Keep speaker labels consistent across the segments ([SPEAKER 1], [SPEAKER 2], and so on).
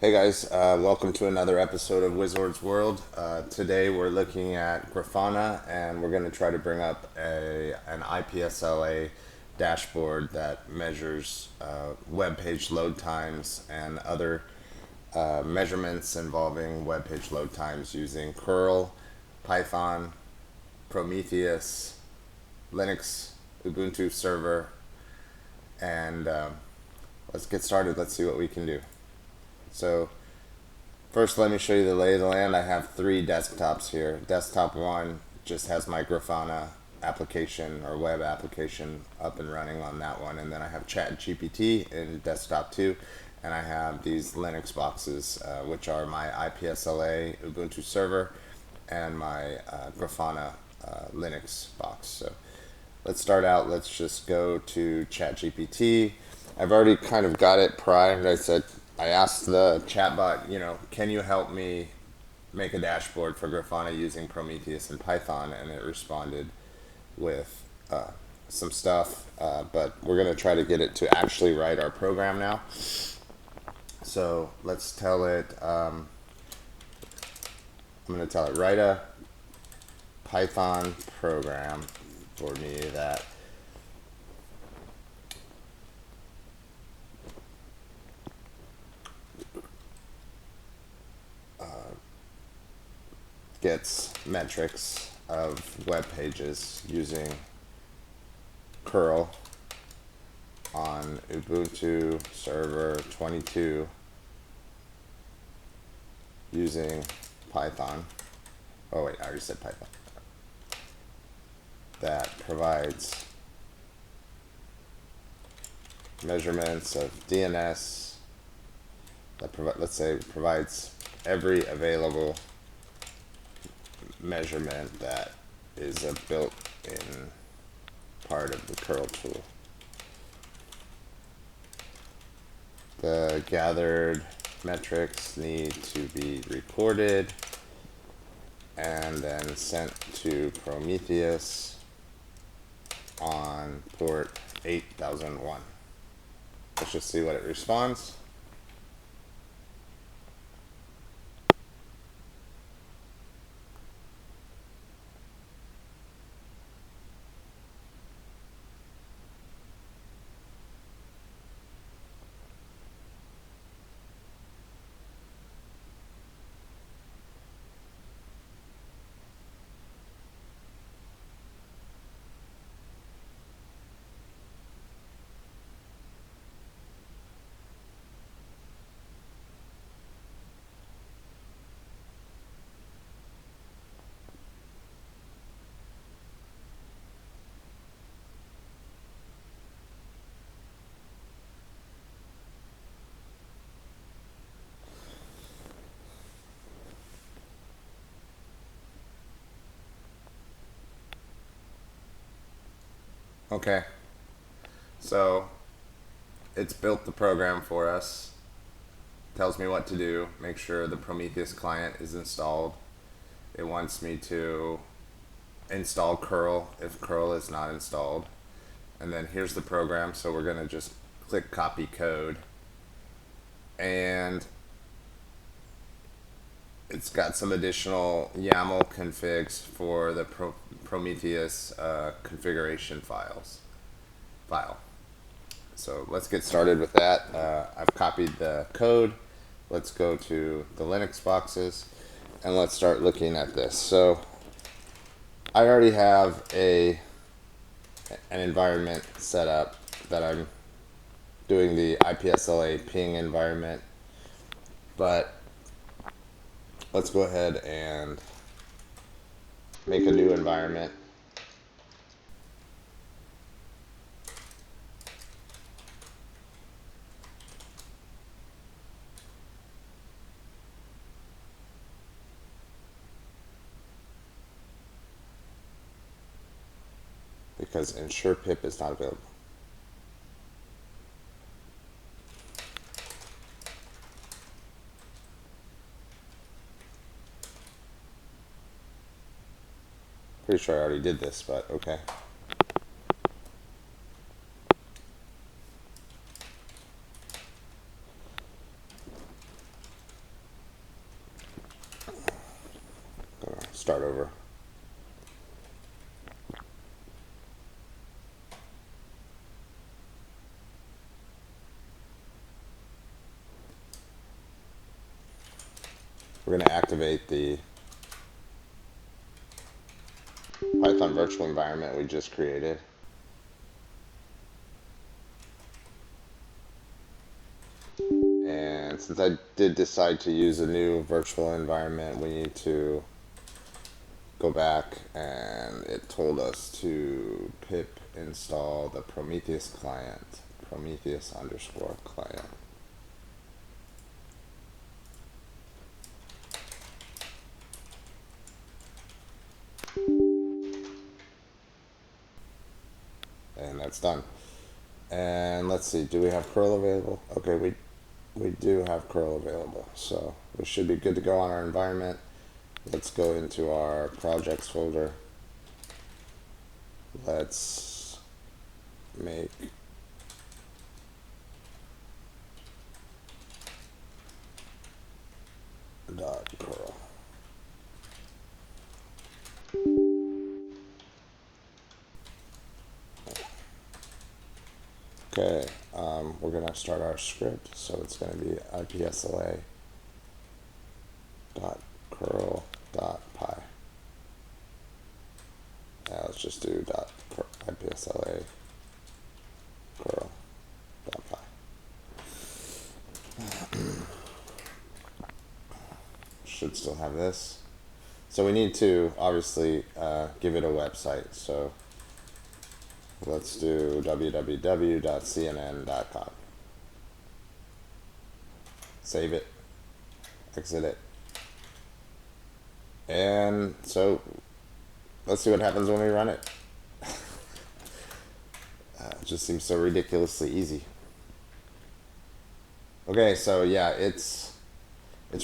[SPEAKER 1] Hey guys, welcome to another episode of Wizard's World. Today we're looking at Grafana and we're going to try to bring up an IPSLA dashboard that measures web page load times and other measurements involving web page load times using curl, Python, Prometheus, Linux, Ubuntu server, and let's get started. Let's see what we can do. So first, let me show you the lay of the land. I have three desktops here. Desktop 1 just has my Grafana application or web application up and running on that one. And then I have ChatGPT in desktop 2. And I have these Linux boxes, which are my IPSLA Ubuntu server and my Grafana Linux box. So let's start out. Let's just go to ChatGPT. I've already kind of got it primed. I asked the chatbot, can you help me make a dashboard for Grafana using Prometheus and Python? And it responded with some stuff, but we're going to try to get it to actually write our program now. So let's tell it, I'm going to tell it, write a Python program for me that gets metrics of web pages using curl on Ubuntu server 22 using Python. Oh wait, I already said Python. That provides measurements of DNS. That provides every available measurement that is a built-in part of the curl tool. The gathered metrics need to be recorded and then sent to Prometheus on port 8001. Let's just see what it responds. Okay, so it's built the program for us, tells me what to do, make sure the Prometheus client is installed. It wants me to install curl if curl is not installed. And then here's the program, so we're going to just click copy code. And it's got some additional YAML configs for the Prometheus configuration file. So let's get started with that. I've copied the code. Let's go to the Linux boxes and let's start looking at this. So I already have an environment set up that I'm doing the IPSLA ping environment, but let's go ahead and make a new environment. Because ensure pip is not available. Pretty sure I already did this, but okay. start over. We're going to activate the Python virtual environment we just created. And since I did decide to use a new virtual environment, we need to go back, and it told us to pip install the Prometheus client, Prometheus_client. And that's done. And let's see, do we have curl available? Okay, we do have curl available, so we should be good to go on our environment. Let's go into our projects folder. Let's make .curl. Okay, we're gonna start our script, so it's gonna be ipsla .curl.py. Let's just do ipsla curl.py. Should still have this. So we need to obviously give it a website. So let's do www.cnn.com. Save it, exit it. And so let's see what happens when we run it. It just seems so ridiculously easy. Okay, so yeah, it's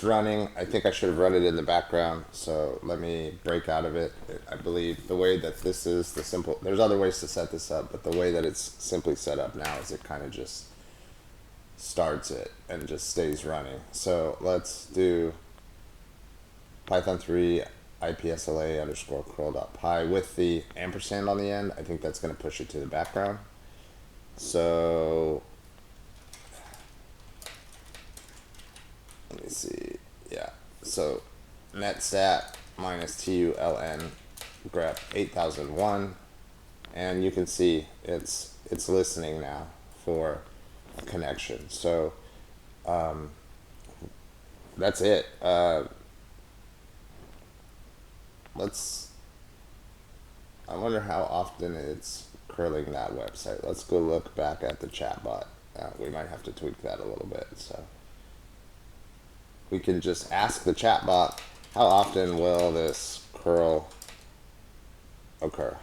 [SPEAKER 1] running. I think I should have run it in the background, so let me break out of it. I believe the way that this is the simple, there's other ways to set this up, but the way that it's simply set up now is it kind of just starts it and just stays running. So let's do Python 3 ipsla_curl.py with the ampersand on the end. I think that's going to push it to the background. So let me see. Yeah. So netstat minus TULN grep 8001, and you can see it's listening now for a connection. So that's it. I wonder how often it's curling that website. Let's go look back at the chatbot. We might have to tweak that a little bit. So we can just ask the chatbot, how often will this curl occur?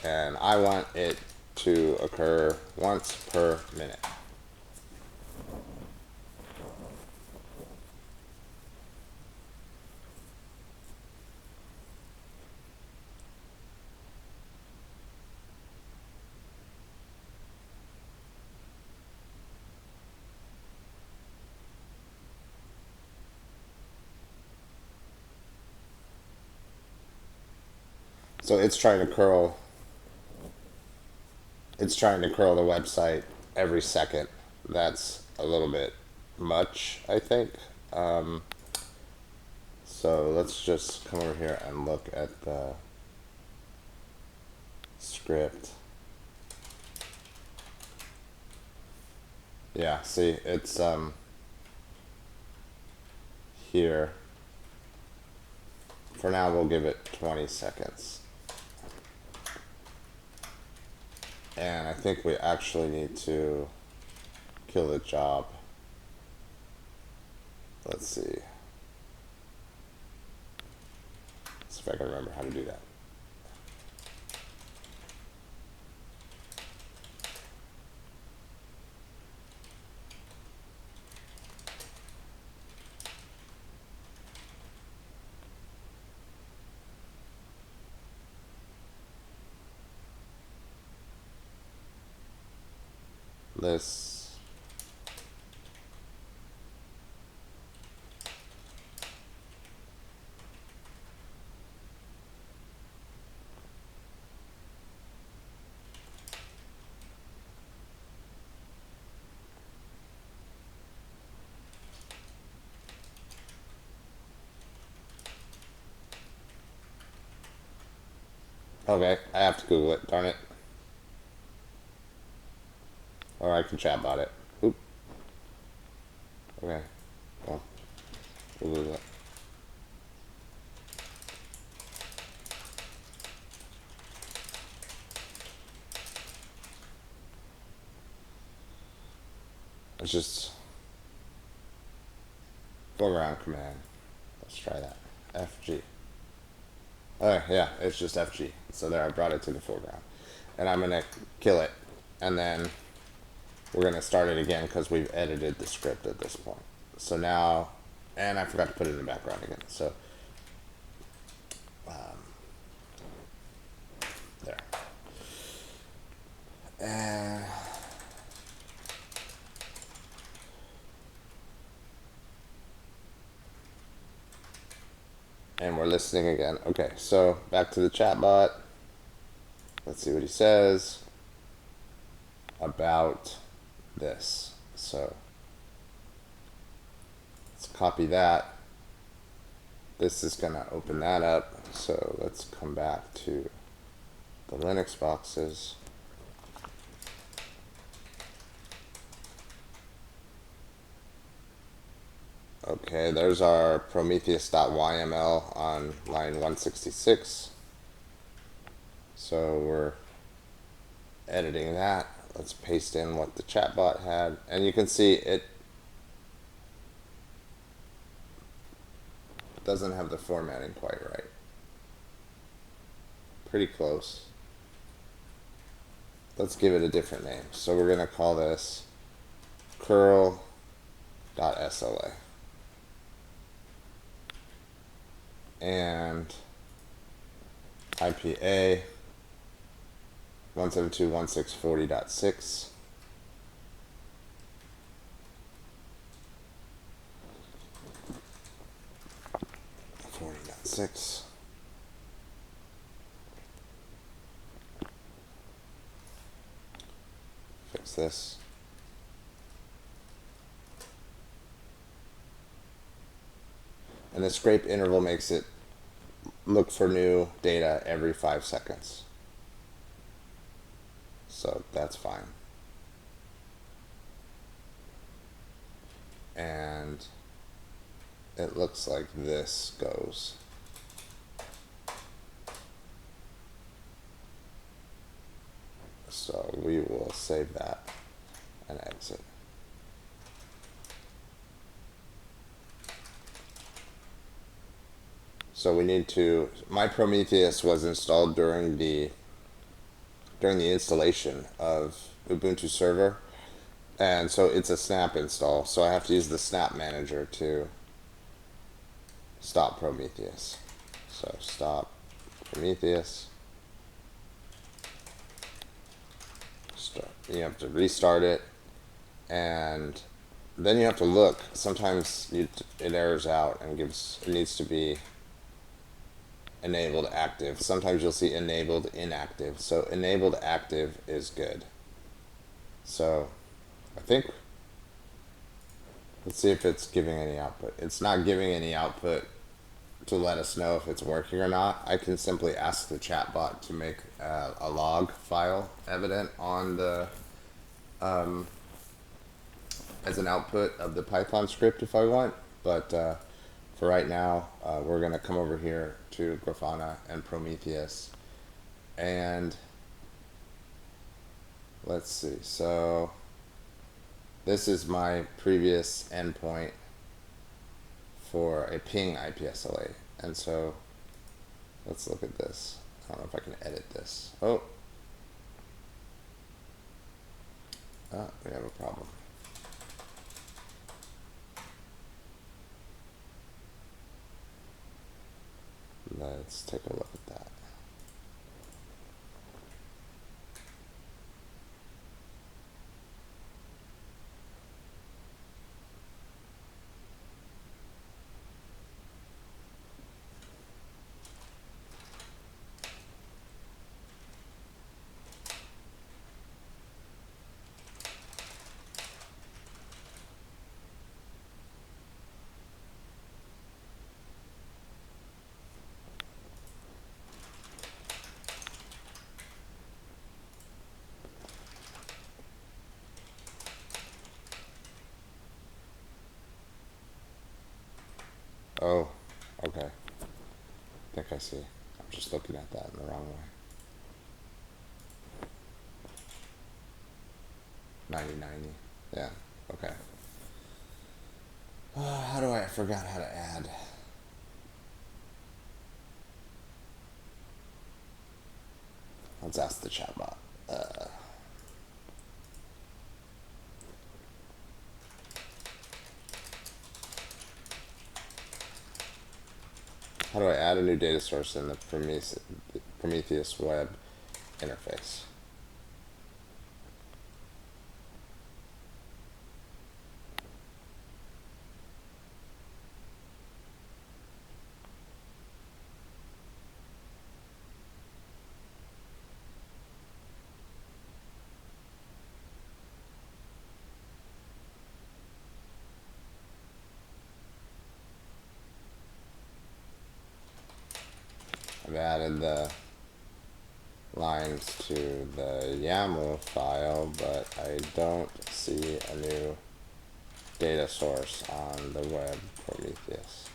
[SPEAKER 1] And I want it to occur once per minute. So it's trying to curl the website every second. That's a little bit much, I think. So let's just come over here and look at the script. Yeah, see, it's here. For now, we'll give it 20 seconds. And I think we actually need to kill the job. Let's see. See if I can remember how to do that. This. Okay, I have to Google it, darn it. Or I can chatbot it. Oop. Okay. Well, we'll Google it. It's just foreground command. Let's try that. FG. Oh, yeah, it's just FG. So there, I brought it to the foreground. And I'm going to kill it. And then we're going to start it again because we've edited the script at this point. So now, and I forgot to put it in the background again. So, there. And we're listening again. Okay, so back to the chatbot. Let's see what he says about this. So let's copy that. This is going to open that up. So let's come back to the Linux boxes. Okay, there's our Prometheus.yml on line 166. So we're editing that. Let's paste in what the chatbot had. And you can see it doesn't have the formatting quite right. Pretty close. Let's give it a different name. So we're going to call this curl.sla. And IPA 172.168.40.6. Fix this. And the scrape interval makes it look for new data every 5 seconds. So that's fine. And it looks like this goes. So we will save that and exit. So we need to, my Prometheus was installed during the installation of Ubuntu server. And so it's a snap install. So I have to use the snap manager to stop Prometheus. So stop Prometheus. You have to restart it. And then you have to look. Sometimes it errors out and it needs to be enabled active. Sometimes you'll see enabled inactive. So enabled active is good. So I think, let's see if it's giving any output. It's not giving any output to let us know if it's working or not. I can simply ask the chatbot to make a log file evident on the as an output of the Python script if I want. But for right now, we're going to come over here to Grafana and Prometheus. And let's see. So this is my previous endpoint for a ping IPSLA. And so let's look at this. I don't know if I can edit this. Oh, we have a problem. Let's take a look at that. Oh, okay. I think I see. I'm just looking at that in the wrong way. 9090. Yeah, okay. How do I forgot how to add? Let's ask the chatbot. How do I add a new data source in the Prometheus web interface? I've added the lines to the YAML file, but I don't see a new data source on the web Prometheus.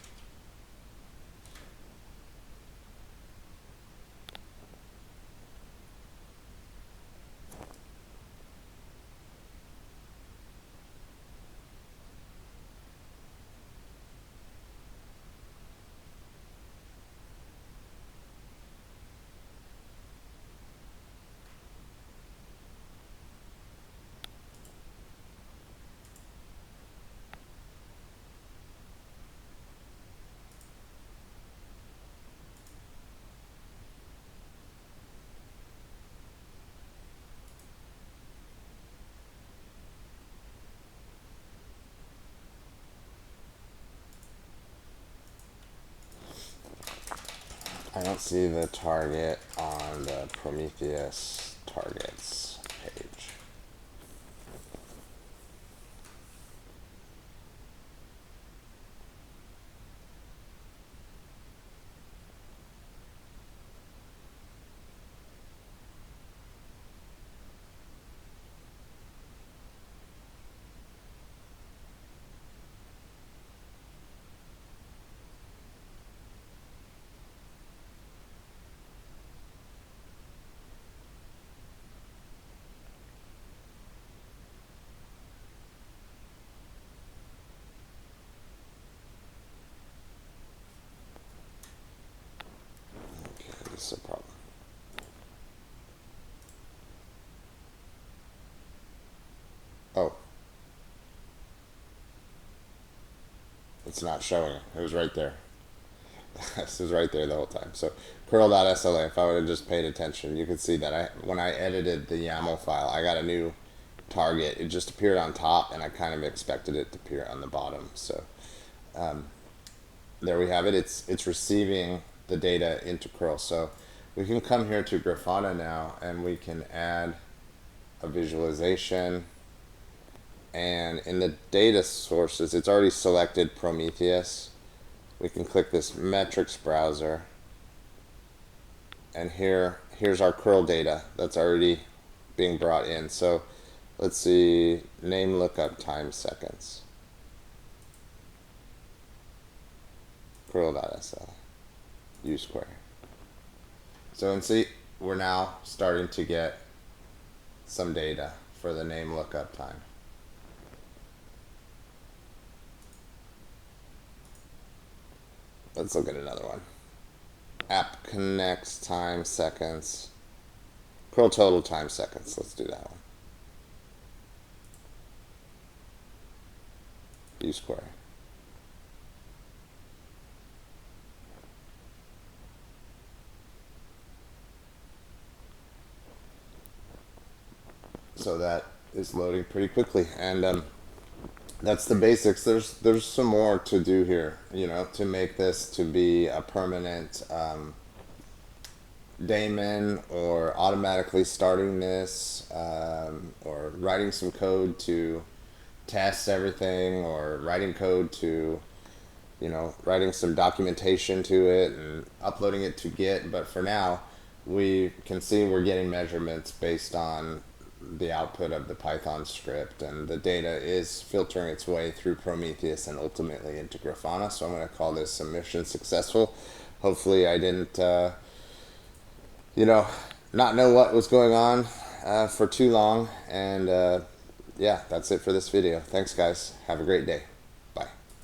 [SPEAKER 1] I don't see the target on the Prometheus targets page. Okay, this is a problem. Oh. It's not showing it. It was right there. This was right there the whole time. So curl.sla, if I would have just paid attention, you could see that when I edited the YAML file, I got a new target. It just appeared on top, and I kind of expected it to appear on the bottom. So there we have it. It's receiving the data into curl. So we can come here to Grafana now, and we can add a visualization. And in the data sources, it's already selected Prometheus. We can click this metrics browser, and here's our curl data that's already being brought in. So let's see, name lookup time seconds, curl.sl, use query. So and see, we're now starting to get some data for the name lookup time. Let's look at another one. App connects time seconds. Curl total time seconds. Let's do that one. Use query. So that is loading pretty quickly, and that's the basics. There's some more to do here, to make this to be a permanent daemon, or automatically starting this, or writing some code to test everything, or writing code to, writing some documentation to it and uploading it to Git. But for now, we can see we're getting measurements based on the output of the Python script, and the data is filtering its way through Prometheus and ultimately into Grafana. So I'm going to call this submission successful. Hopefully I didn't, not know what was going on for too long. And yeah, that's it for this video. Thanks, guys. Have a great day.